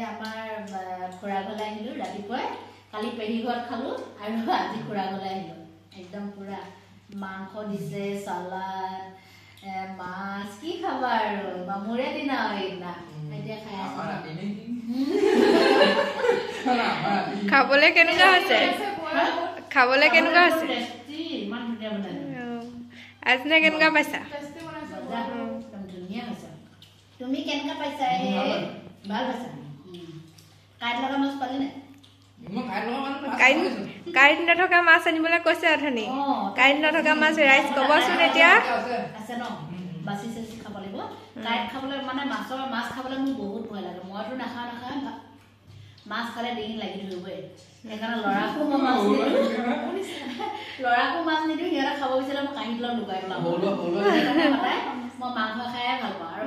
আমাৰ খুৰা ঘৰলৈ আহিলোঁ ৰাতিপুৱাই কালি পেহী ঘৰত খালোঁ আৰু আজি খুৰা ঘৰলৈ আহিলোঁ একদম পুৰা মাংস দিছে চালাড মাছ কি খাবা আৰু মামুৰে দিনা এইদিনা এতিয়া খাই আছোঁ খাবলৈ কেনেকুৱা হৈছে খাবলৈ কেনেকুৱা হৈছে ইমান ধুনীয়া বনাইছে আজিনে কেনেকুৱা পাইছা ধুনীয়া হৈছে তুমি কেনেকুৱা পাইছা ভাল পাইছা কাইট লগা মাছ পালি নাই কাইট নথকা মাছ আনিবলৈ কৈছে অথনি কাইট নথকা মাছ ৰাইজ ক'বচোন এতিয়া আছে ন বাচি চাচি খাব লাগিব কাইট খাবলৈ মানে মাছ খাবলৈ মোৰ বহুত ভয় লাগে মইতো নাখাওঁ মাছ খালে ডিঙি লাগি ধৰিবই সেইকাৰণে ল'ৰাকো মই মাছ নিদিওঁ সিহঁতে খাব বিচাৰিলে মই কাঁহীত লগত লুকাই পেলাম মই মাংস খায়ে ভাল পাওঁ আৰু